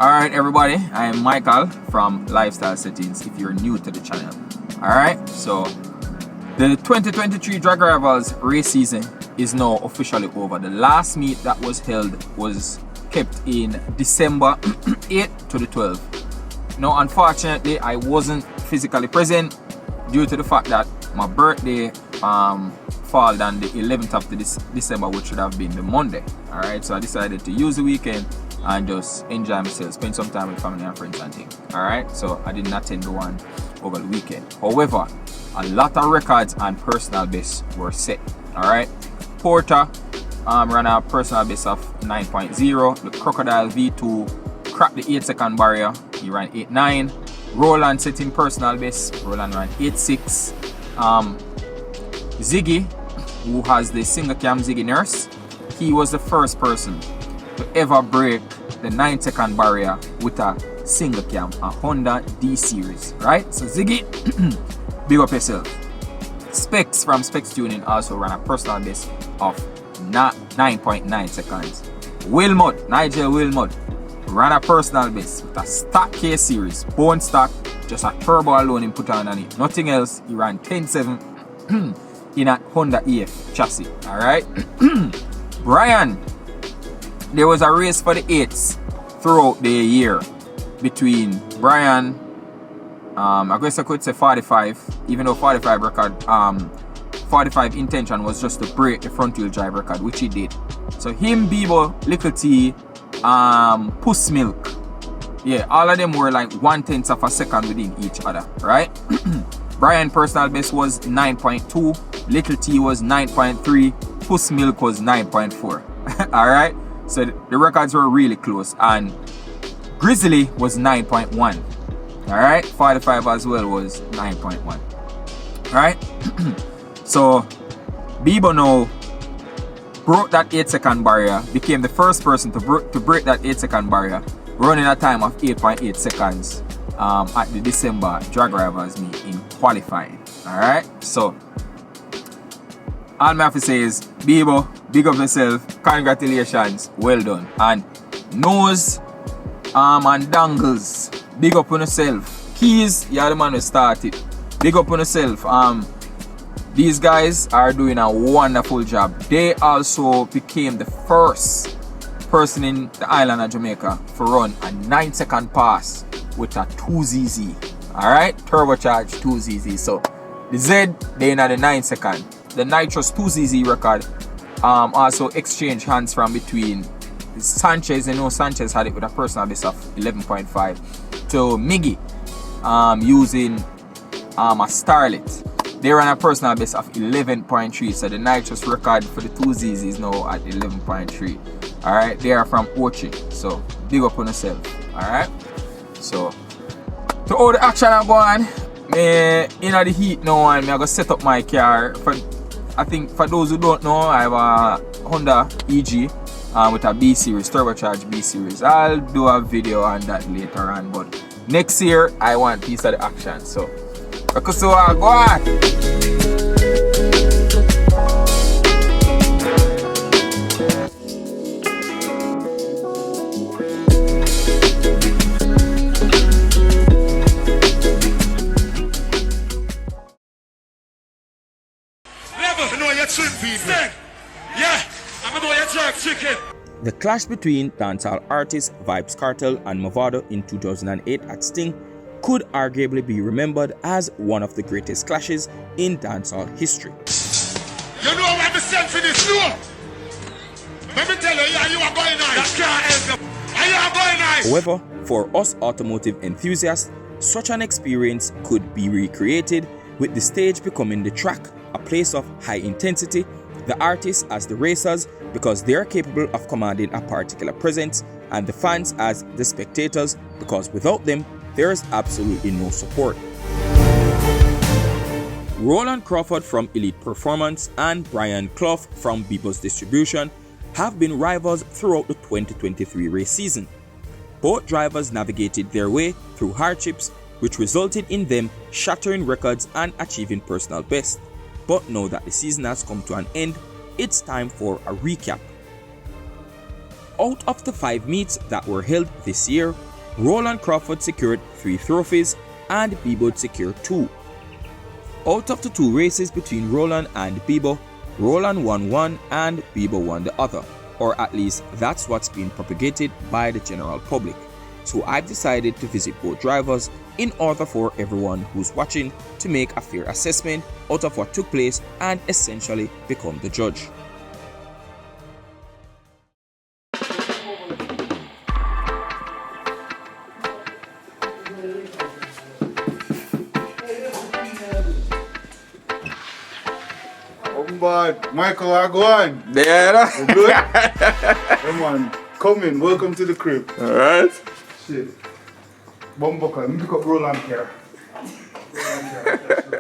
Alright everybody, I am Michael from Lifestyle Settings if you're new to the channel. Alright, so the 2023 Drag Rivals race season is now officially over. The last meet that was held was kept in December 8th to the 12th. Now unfortunately I wasn't physically present due to the fact that my birthday fall on the 11th of December, which should have been the Monday. Alright, so I decided to use the weekend and just enjoy myself, spend some time with family and friends and things. Alright, so I didn't attend the one over the weekend. However, a lot of records and personal bests were set. Alright, Porter ran a personal best of 9.0. The Crocodile V2 cracked the 8-second barrier. He ran 8.9. Roland set in personal best. Roland ran 8.6. Ziggy, who has the single cam Ziggy Nurse, he was the first person to ever break the 9-second barrier with a single cam, a Honda D series, right? So Ziggy, big up yourself. Specs from Specs Tuning also ran a personal best of 9.9 seconds. Nigel Wilmot ran a personal best with a stock K series, bone stock, just a turbo alone he put on it. Nothing else. He ran 10.7 in a Honda EF chassis. Alright. Brian, there was a race for the 8s throughout the year between Brian, I guess I could say 45, even though 45 record, 45 intention was just to break the front wheel drive record, which he did. So him, Bebo, Little T, Puss Milk, yeah, all of them were like 1/10 of a second within each other, right? Brian personal best was 9.2, Little T was 9.3, Puss Milk was 9.4. Alright, so the records were really close, and Grizzly was 9.1. Alright, 45 as well was 9.1. Alright, so Bebo now broke that 8-second barrier, became the first person to break that 8-second barrier, running a time of 8.8 seconds at the December Drag Rivals meet in qualifying. Alright, so all I have to say is Bebo, big up yourself, congratulations, well done. And Nose and Dangles, big up on yourself. Keys, you're the man who started, big up on yourself. These guys are doing a wonderful job. They also became the first person in the island of Jamaica to run a 9-second pass with a 2ZZ. Alright, turbocharged 2ZZ. So the Z, they in the 9-second. The Nitrous 2ZZ record also exchanged hands from between Sanchez. You know, Sanchez had it with a personal best of 11.5 to Miggy using a Starlet. They ran a personal best of 11.3, so the Nitrous record for the 2Zs is now at 11.3. Alright, they are from Ochi, so big up on yourself. Alright, so to all the action I go on, in the heat now, and I'm gonna set up my car. I think for those who don't know, I have a Honda EG with a B series, turbocharged B series. I'll do a video on that later on, but next year I want a piece of the action. So go on. The clash between dancehall artist Vybz Kartel and Mavado in 2008 at Sting could arguably be remembered as one of the greatest clashes in dancehall history. You know what I'm saying for this? No! Let me tell you, yeah, you are going nice. You are going nice. However, for us automotive enthusiasts, such an experience could be recreated, with the stage becoming the track, a place of high intensity, the artists as the racers because they are capable of commanding a particular presence, and the fans as the spectators because without them, there is absolutely no support. Roland Crawford from Elite Performance and Brian Clough from Bebo's Distribution have been rivals throughout the 2023 race season. Both drivers navigated their way through hardships, which resulted in them shattering records and achieving personal best. But now that the season has come to an end, it's time for a recap. Out of the 5 meets that were held this year, Roland Crawford secured 3 trophies and Bebo secured 2. Out of the 2 races between Roland and Bebo, Roland won one and Bebo won the other, or at least that's what's been propagated by the general public. So I've decided to visit both drivers in order for everyone who's watching to make a fair assessment out of what took place and essentially become the judge. Michael, I go on. There. Good? Come on, come in. Welcome to the crib. Alright. Shit. Bumbucker, let me pick up Roland here.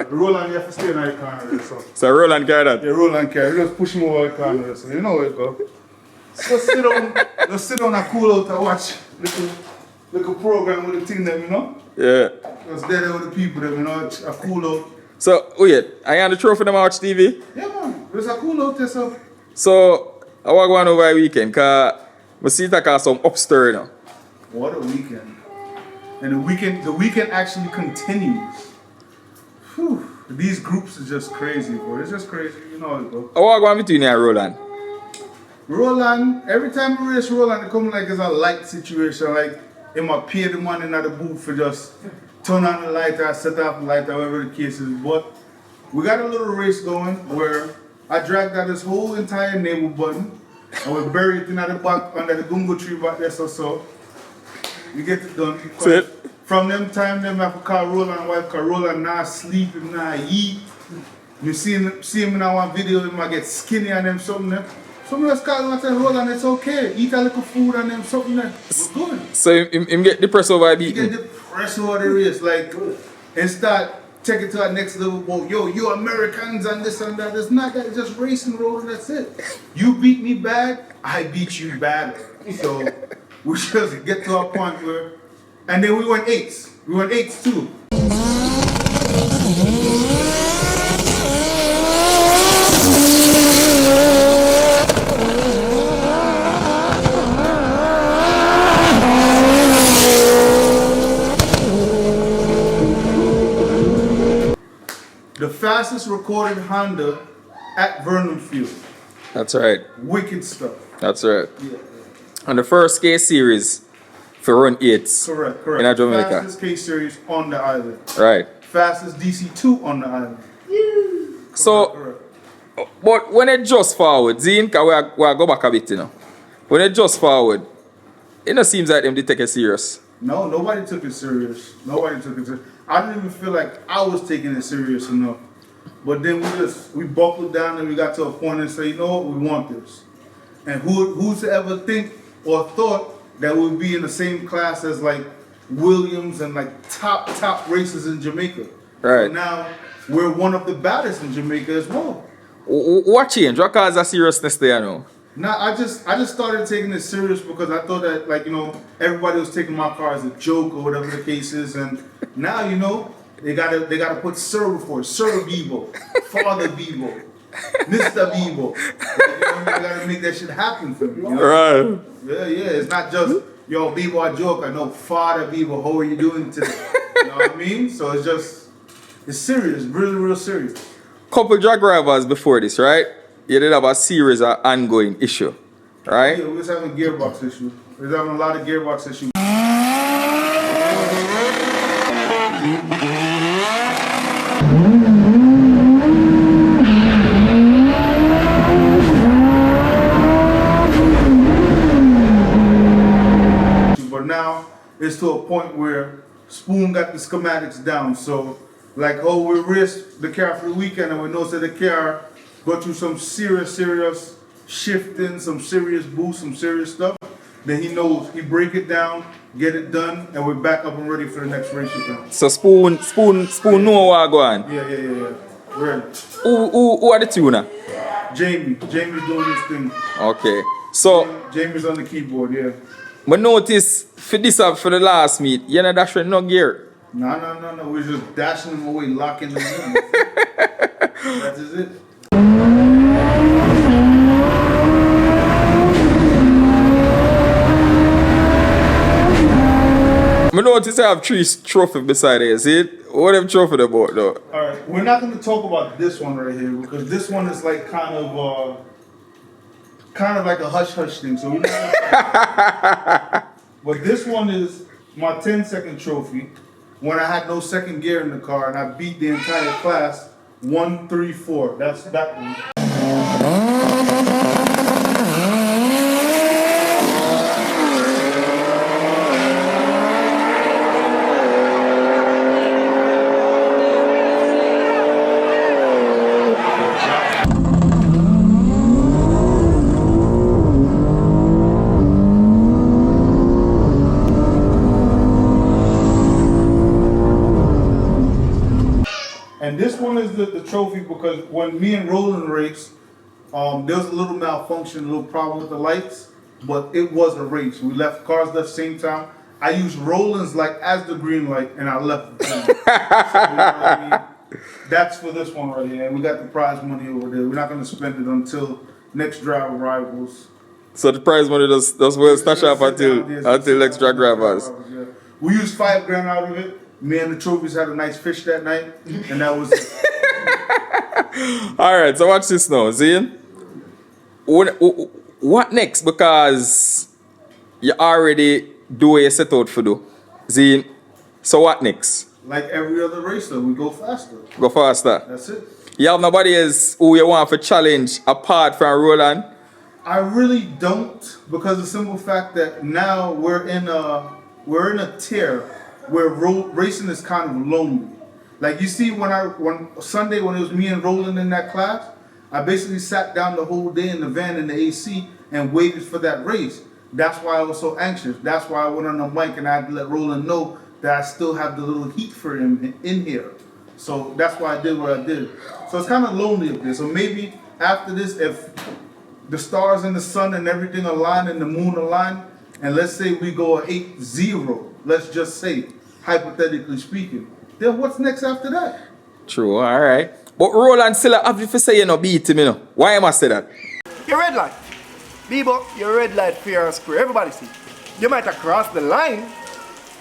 Roland, you have to stay in the corner there, So Roland carry that? Yeah, Roland carry. Just push him over the corner there, so you know where it go. Just sit down and cool out and watch little program with the thing them, you know? Yeah. Just there with the people them, you know, a cool out. So, wait, I on the trophy them watch TV? Yeah, man. There's a cool out there, so. So, I was going over the weekend, because I see that some upstir now. What a weekend. And the weekend actually continues. Whew. These groups are just crazy, bro. It's just crazy, you know it, bro. I was going between you and Roland. Roland, every time we race Roland, it comes like it's a light situation. Like, him I pay the money at the booth for just turn on the lighter, set off the lighter, whatever the case is. But we got a little race going where I dragged out this whole entire navel button and we buried it in the back under the gungo tree back there, so we get it done. From them time, them have to call Roland wife, because Roland now sleep, him now eat. You see him in one video, him might get skinny and them something there. Someone else call him and say, Roland, it's okay. Eat a little food and them something there. We're good. So him get depressed over the eating? He get depressed over the race, like, and start taking it to our next level. Well, yo, you Americans and this and that. It's not that, it's just racing, Roland, that's it. You beat me bad, I beat you bad. So we just get to a point where, and then we went 8s. We went 8s too. The fastest recorded Honda at Vernon Field. That's right. Wicked stuff. That's right. Yeah. On the first K series for run 8s. Correct. In Jamaica. Fastest K series on the island. Right. Fastest DC2 on the island. So, Correct. but when it just forward, Zine, because we go back a bit, you know. When it just forward, it not seems like them they take it serious. No, nobody took it serious. Nobody took it serious. I didn't even feel like I was taking it serious enough. But then we buckled down and we got to a point and say, you know what, we want this. And who's to ever think or thought that we'd be in the same class as like Williams and like top racers in Jamaica. Right. So now we're one of the baddest in Jamaica as well. What changed? What caused that seriousness there now? Now I just started taking it serious because I thought that, like, you know, everybody was taking my car as a joke or whatever the case is, and now, you know, they gotta put Sir before it. Sir Bebo, Father Bebo, Mr. Bebo. Like, you know, I gotta make that shit happen for me. You know? Right. Yeah. It's not just, yo, Bebo, I joke. I know, Father Bebo, how are you doing today? You know what I mean? So it's serious, really, real serious. Couple drag drivers before this, right? You did have a series of ongoing issue, right? Yeah, we was having a gearbox issue. We was having a lot of gearbox issues. But now it's to a point where Spoon got the schematics down. So, like, we risked the car for the weekend, and we know that the car go through some serious shifting, some serious boost, some serious stuff. Then he knows, he break it down, get it done, and we're back up and ready for the next race again. So Spoon know what go on. Yeah. Ready. Who are the tuner? Jamie's doing this thing. Okay. So Jamie's on the keyboard, yeah. But notice for this up for the last meet, you're not dashing no gear. No. We're just dashing them away, locking them in. That is it. I notice I have 3 trophies beside it. See it? What them trophy about though? Alright, we're not going to talk about this one right here because this one is like kind of like a hush-hush thing. So we're not gonna but this one is my 10-second trophy when I had no second gear in the car and I beat the entire class 1, 3, 4. That's that one. And this one is the trophy because when me and Roland raced, there was a little malfunction, a little problem with the lights, but it was a race. We left cars left same time. I used Roland's light as the green light, and I left the green. So, you know what I mean? That's for this one right here. And we got the prize money over there. We're not going to spend it until next drive arrivals. So the prize money does well stash up until next drag rivals. Yeah. We used $5,000 out of it. Me and the trophies had a nice fish that night, and that was it. Alright, so watch this now, Zane. What next? Because you already do what you set out for do. Zane, so what next? Like every other racer, we go faster. Go faster. That's it. You have nobody else who you want for challenge apart from Roland? I really don't, because the simple fact that now we're in a tier where racing is kind of lonely. Like you see when Sunday when it was me and Roland in that class, I basically sat down the whole day in the van in the AC and waited for that race. That's why I was so anxious. That's why I went on the mic and I had to let Roland know that I still have the little heat for him in here. So that's why I did what I did. So it's kind of lonely up there. So maybe after this, if the stars and the sun and everything align and the moon align, and let's say we go 8-0, let's just say, hypothetically speaking, then what's next after that? True, alright. But Roland still have to say you no beat him, you know. Why am I say that? Your red light. Bebo, your red light fair and square. Everybody see. You might have crossed the line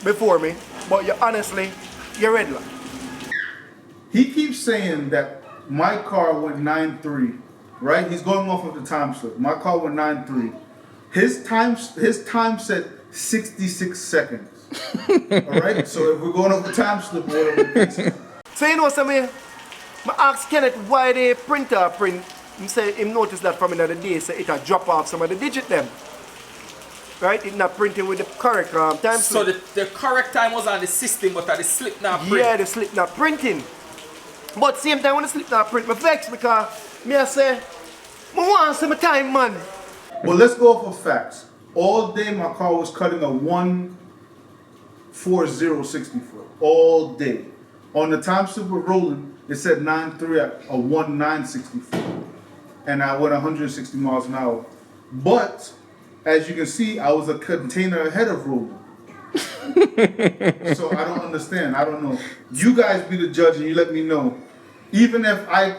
before me, but you honestly, your red light. He keeps saying that my car went 9.3, right? He's going off of the time slip. My car went 9.3. His time said 66 seconds. Alright? So if we're going off the time slip, whatever. So you know something? I asked Kenneth why the printer print. He said he noticed that from another day, so it a drop off some of the digit them. Right? It's not printing with the correct time slip. So the correct time was on the system, but the slip not print. Yeah, the slip not printing. But same time when the slip not print, I vex because me I say, I want some time, man. Well, let's go off of facts. All day my car was cutting a 14064 all day. On the time slip with Roland, it said 9.3 at a 1964. And I went 160 miles an hour. But as you can see, I was a container ahead of Roland. So I don't understand. I don't know. You guys be the judge and you let me know. Even if I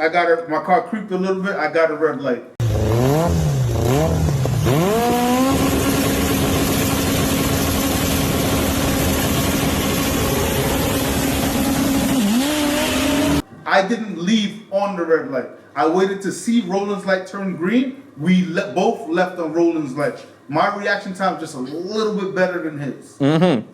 got my car creeped a little bit, I got a red light. I didn't leave on the red light. I waited to see Roland's light turn green. We both left on Roland's light. My reaction time is just a little bit better than his. Mm-hmm.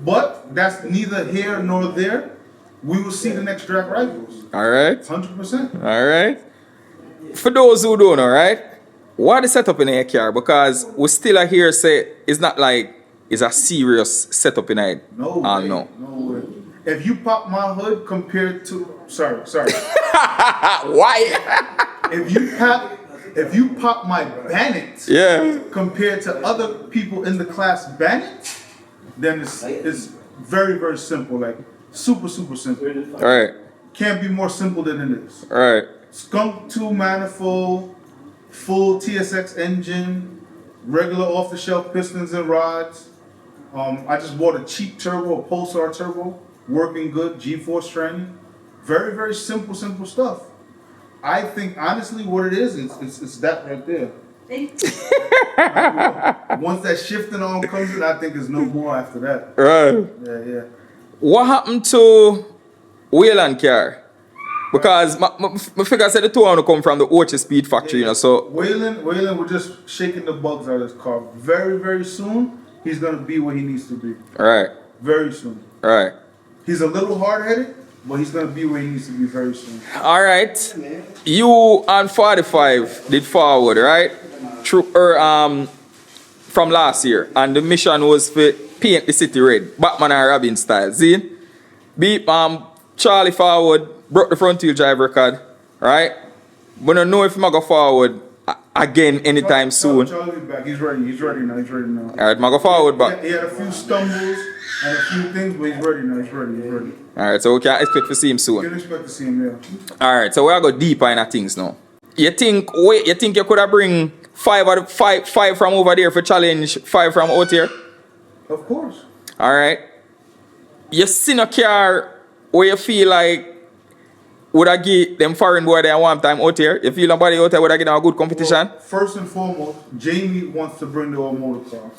But that's neither here nor there. We will see the next drag rivals. Alright. 100%. Alright. For those who don't know, right? What is set up in a car? Because we still are here say it's not like it's a serious setup in a No way. no. No way. If you pop my hood compared to sorry. Why? If you pop If you pop my Bannet compared to other people in the class Bannet, then it's very, very simple. Like super, super simple. All right. Can't be more simple than it is. All right. Skunk 2 manifold, full TSX engine, regular off-the-shelf pistons and rods. I just bought a cheap turbo, a Pulsar turbo, working good, G-force training. Very, very simple stuff. I think honestly what it is, it's that right there. Once that shifting arm comes in, I think there's no more after that. Right. Yeah. What happened to Wayland car? Because my figure said the two want to come from the Orchard Speed factory, you know, so... Wayland, we're just shaking the bugs out of his car. Very, very soon, he's going to be where he needs to be. Right. Very soon. Right. He's a little hard-headed, but he's going to be where he needs to be very soon. All right. You on 45 did forward, right? From last year. And the mission was to paint the city red. Batman and Robin style. See? Beat Charlie forward. Broke the front wheel drive record, right? We don't know if I'm going to go forward again anytime soon. Charlie's back. He's ready now. All right, I'm going to go forward back. He had a few stumbles and a few things, but he's ready now. He's ready. All right, so we can expect to see him soon. You can expect to see him, yeah. All right, so we're going to go deeper into things now. You think you could have bring five from over there for challenge, 5 from out here? Of course. All right. You seen a car where you feel like would I give them foreign boy there one time out here? You feel nobody out there would I give them a good competition? Well, first and foremost, Jamie wants to bring the old motor car.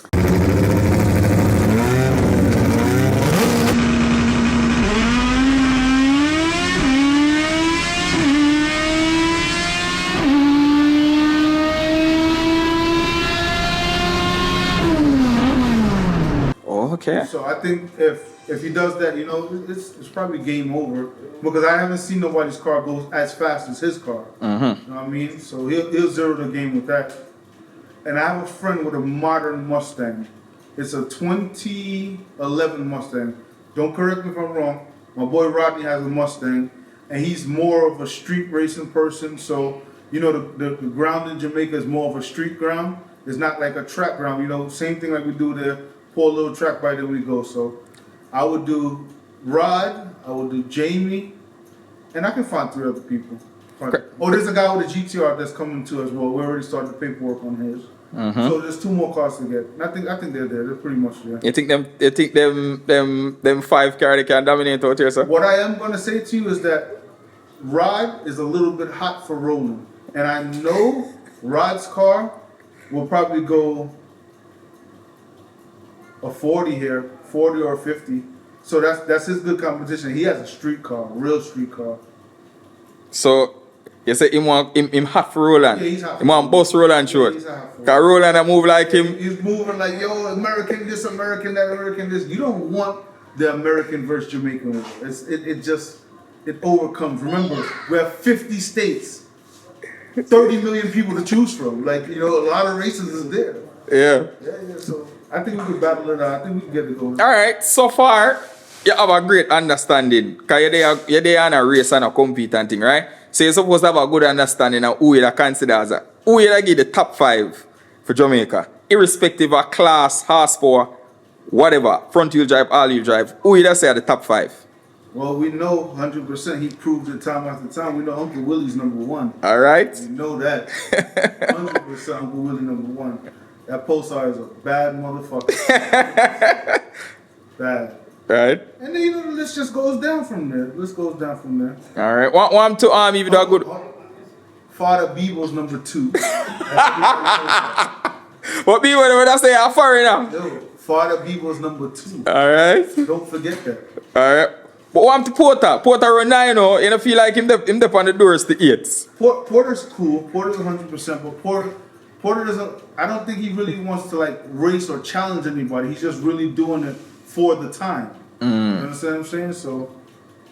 Oh, okay. So I think if he does that, you know, it's probably game over because I haven't seen nobody's car go as fast as his car. Mm-hmm. You know what I mean? So he'll zero the game with that. And I have a friend with a modern Mustang. It's a 2011 Mustang. Don't correct me if I'm wrong. My boy Rodney has a Mustang, and he's more of a street racing person. So, you know, the ground in Jamaica is more of a street ground. It's not like a track ground. You know, same thing like we do there. Pour a little track by there we go. So I would do Rod, I would do Jamie, and I can find 3 other people. Oh, there's a guy with a GTR that's coming too as well. We already started the paperwork on his. Mm-hmm. So there's 2 more cars to get. And I think they're there. They're pretty much there. You think them 5 car they can dominate out here, sir? What I am gonna say to you is that Rod is a little bit hot for Roland. And I know Rod's car will probably go a 40 here, 40 or 50. So that's his good competition. He has a street car, a real street car. So you say him hot for Roland? Yeah, he's hot for him want boss Roland short? Yeah, he's hot for Cause Roland move like him. He's moving like, yo, American this, American that, American this. You don't want the American versus Jamaican war. It overcomes. Remember, we have 50 states, 30 million people to choose from. Like, you know, a lot of races is there. Yeah. Yeah, so I think we could battle it out. I think we can get it going. All right, so far, you have a great understanding. Because you're there on a race and a compete and thing, right? So you're supposed to have a good understanding of who you consider as who you give the top 5 for Jamaica. Irrespective of class, horsepower, whatever, front wheel drive, all wheel drive. Who you say are the top 5? Well, we know 100%. He proved it time after time. We know Uncle Willie's number 1. All right. We know that. 100% Uncle Willie number 1. That Pulsar is a bad motherfucker. Bad. Right. And then, you know, the list just goes down from there. The list goes down from there. All right. Want to even do a good. Father Bebo's number 2. What Bebo would I say? I'm foreigner. Yo, Father Bebo's number 2. All right. Don't forget that. All right. But want to Porter? Porter run 9, you know. You don't feel like him on the doors to 8. Porter's cool. Porter's 100%, but Porter doesn't. I don't think he really wants to like race or challenge anybody. He's just really doing it for the time. You understand what I'm saying? So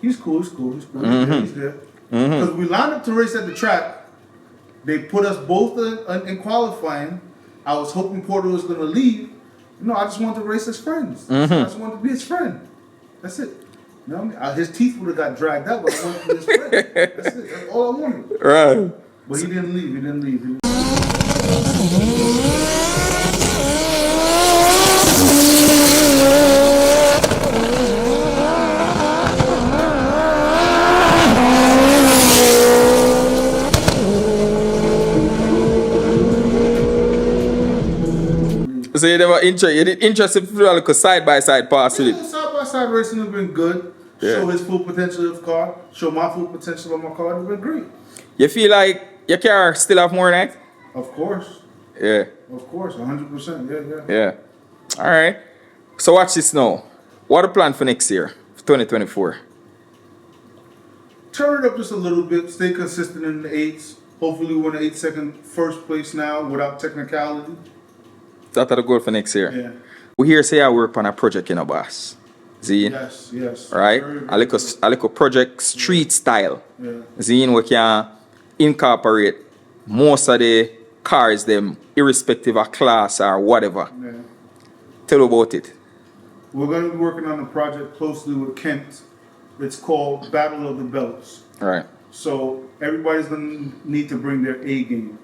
he's cool. He's Mm-hmm. He's there. Because we lined up to race at the track. They put us both in qualifying. I was hoping Porter was going to leave. No, I just wanted to race as friends. I just wanted to be his friend. That's it. You know what I mean? His teeth would have got dragged out, but I wanted to be his friend. That's it. That's all I wanted. Right. But he didn't leave. So you never interested in like a side-by-side pass with Yeah, it? side-by-side racing has been good. Yeah. Show his full potential of the car. Show my full potential of my car. It's been great. You feel like your car still have more than that? Of course. Yeah. Of course. 100%. Yeah. Yeah. All right. So watch this now. What the plan for next year, for 2024? Turn it up just a little bit. Stay consistent in the 8s. Hopefully we're in the 8-second first place now without technicality. That's the goal for next year. Yeah. We here say I work on a project in a boss. See? Yes. Right? Very, very A little project street style. Yeah. See, we can incorporate most of the cars them irrespective of class or whatever. Yeah. Tell about it. We're going to be working on a project closely with Kent. It's called Battle of the Belts. All right. So everybody's going to need to bring their A game.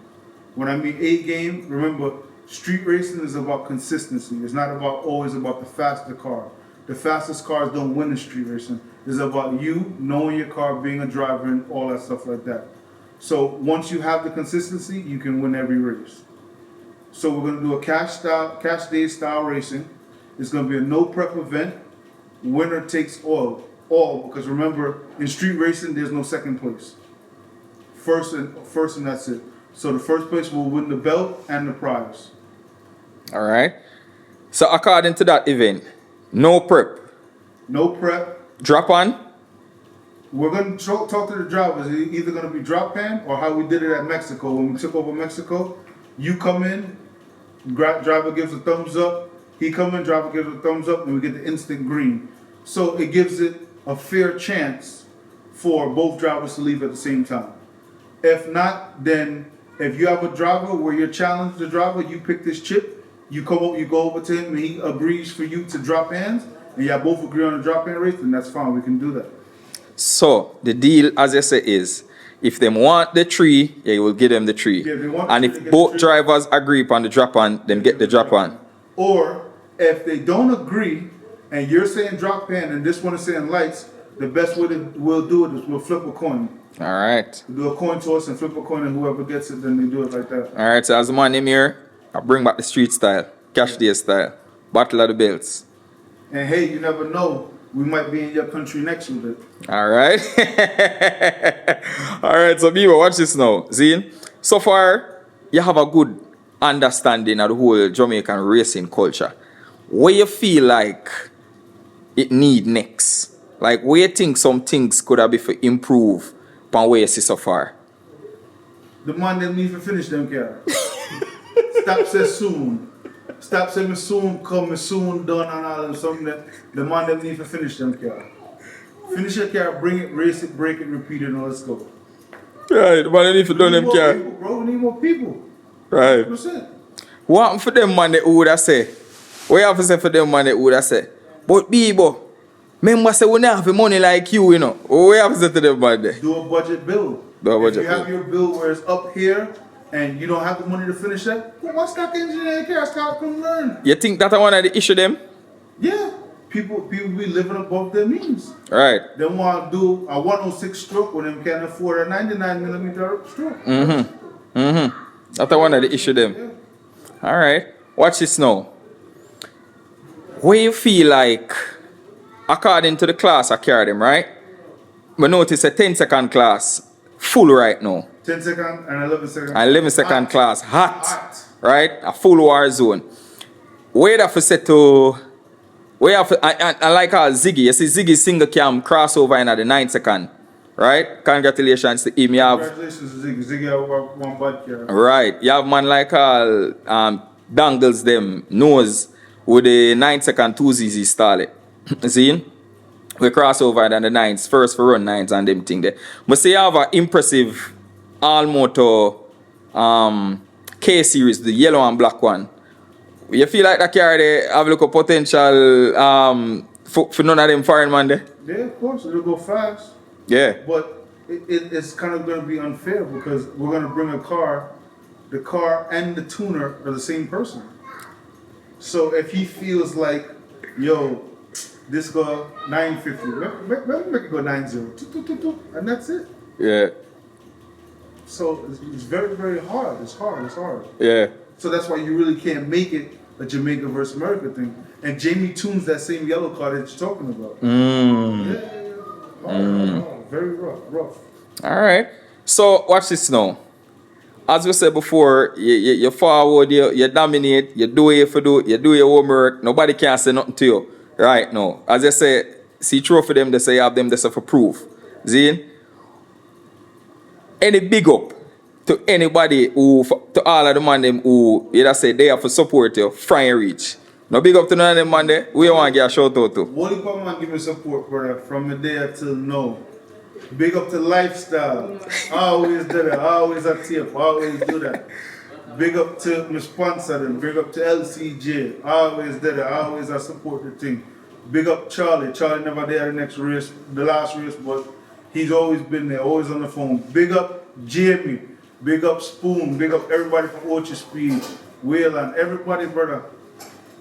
When I mean A game, remember, street racing is about consistency. It's not always about the faster car. The fastest cars don't win in street racing. It's about you knowing your car, being a driver, and all that stuff like that. So once you have the consistency, you can win every race. So we're going to do a cash day style racing. It's going to be a no prep event. Winner takes all, because remember, in street racing, there's no second place. First and that's it. So the first place will win the belt and the prize. All right. So according to that event, no prep, No prep. drop on. We're going to talk to the drivers. It's either going to be drop pan or how we did it at Mexico. When we took over Mexico, you come in, driver gives a thumbs up. He come in, driver gives a thumbs up, and we get the instant green. So it gives it a fair chance for both drivers to leave at the same time. If not, then if you have a driver where you challenge the driver, you pick this chip, you go over to him, and he agrees for you to drop hands, and y'all both agree on a drop hand race, then that's fine. We can do that. So the deal, as I say, is if they want the tree, yeah, you will give them the tree. Yeah, if they want and the tree, if they get both the tree. drivers agree upon the drop on, then get the drop on. Or if they don't agree, and you're saying drop pan and this one is saying lights, the best way we'll do it is we'll flip a coin. All right. We'll do a coin toss and flip a coin, and whoever gets it, then they do it like that. All right. So as the man name here, I bring back the street style, cash day style, battle of the belts. And hey, you never know, we might be in your country next with it. All right. All right. So Bebo, watch this now. See, so far you have a good understanding of the whole Jamaican racing culture. Where you feel like it need next? Like where you think some things could have been for improve upon where you see so far? The man that need to finish them car. Stop say soon. Stop saying soon come, soon done and all and something that the man that need to finish them car. Finish your car, bring it, race it, break it, repeat it, and let's go. Right, the man that need to done them more car. people, bro. We need more people. Right. 100%. What happened for them man that who would have say? What you have to say for them man that who would have say? But Bebo, remember say we don't have the money like you know. What you have to say to them man there? Do a budget bill. Do a budget if you have bill. your bill where it's up here and you don't have the money to finish that, well, why stop engineering care? Stop come learn. You think that's one of the issue them? Yeah. People be living above their means. Right. They want to do a 106 stroke when they can't afford a 99mm stroke. That's one of the issue them. Yeah. All right. Watch this now. Where you feel like, according to the class I carry them, right? We notice a 10-second class full right now. 10 second and 11 second. 11-second Hot. class hot, Hot. right? A full war zone. Where that for set to? Where have I like how Ziggy? You see Ziggy single cam crossover in at the 9-second, right? Congratulations to him. You have Congratulations to Ziggy. Ziggy have one bad car. right. You have man like Dangles them nose with the 9-second 2ZZ style. See? We crossover and the 9s, first for run 9s and them thing there. But say you have an impressive All-Motor K series, the yellow and black one. You feel like that car there have a little potential for none of them foreign man there? Yeah, of course. It'll go fast. Yeah. But it's kind of going to be unfair because we're going to bring a car. The car and the tuner are the same person. So if he feels like, yo, this go 950, make it go 90, and that's it. Yeah. So it's very, very hard. It's hard. Yeah. So that's why you really can't make it a Jamaica versus America thing. And Jamie tunes that same yellow car that you're talking about. Very rough. All right. So watch this now. As we said before, you forward, you dominate, you do what you have to do, you do your homework. Nobody can say nothing to you. Right now. As I say, see trophy them, they say you have them, they say for proof. See? Any big up to anybody who, to all of the man them who, you just say they have to support you, fry and reach. No big up to none of them man there, we want to get a shout out to. Only man give me support, brother, from the day till now. Big up to Lifestyle. Always do that, always a tape, always do that. Big up to my sponsor, big up to LCJ. Always do that, always I support the thing. Big up Charlie. Charlie never there the next race, the last race, but he's always been there, always on the phone. Big up Jamie. Big up Spoon. Big up everybody from Orchard Speed, Wayland, everybody, brother.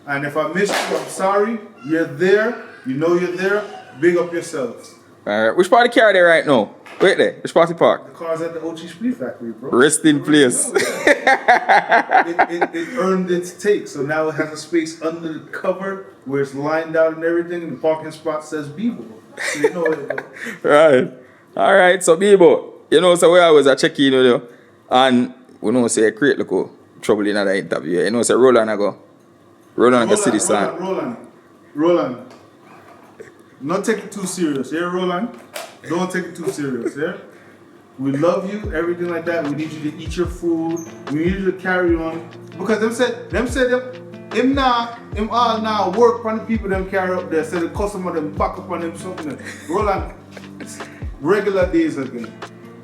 And if I missed you, I'm sorry. You're there. You know you're there. Big up yourselves. Alright, which part of the car there right now? Wait there, which part of the park? The car's at the OG Speed Factory, bro. Rest in place. It earned its take, so now it has a space under the cover where it's lined out and everything, and the parking spot says Bebo. So you know it, bro. Right. Alright, so Bebo, you know, so we always check in with you, and we know say create look trouble in another interview. You know, say Roland I go see this song. Roland. Not take it too serious, yeah, Roland? Don't take it too serious, yeah? We love you, everything like that. We need you to eat your food. We need you to carry on. Because him all now work on the people them carry up there. So the customer them back up on them something. Roland, regular days again.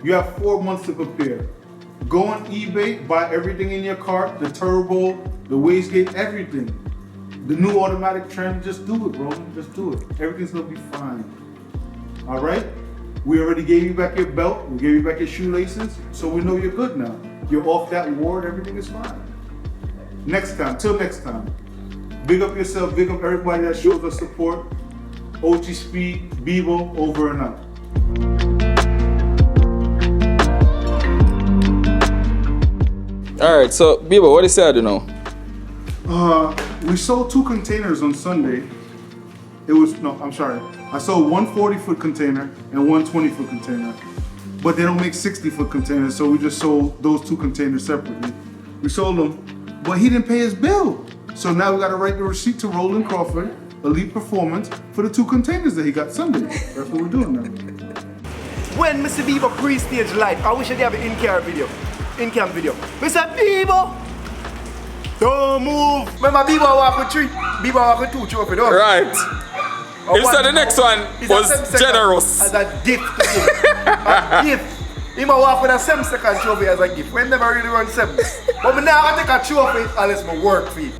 You have 4 months to prepare. Go on eBay, buy everything in your cart, the turbo, the wastegate, everything. The new automatic trend, just do it, bro. Just do it. Everything's gonna be fine. All right? We already gave you back your belt. We gave you back your shoelaces. So we know you're good now. You're off that ward. Everything is fine. Next time, till next time. Big up yourself. Big up everybody that shows us support. OG Speed, Bebo, over and out. All right, so Bebo, what is that, you know? We sold 2 containers on Sunday. I sold one 40-foot container and one 20-foot container. But they don't make 60-foot containers, so we just sold those 2 containers separately. We sold them, but he didn't pay his bill. So now we got to write the receipt to Roland Crawford, Elite Performance, for the 2 containers that he got Sunday. That's what we're doing now. When Mr. Bebo pre-stage light, I wish I have an in-cam video. Mr. Bebo! Don't move! Remember Bebo walk with 3, Bebo walk with 2 trophy, don't Right. You said the next one was generous. As a gift to him. A gift. He might walk with a 7-second trophy as a gift. We never really run 7. But now I take a trophy unless I work for it.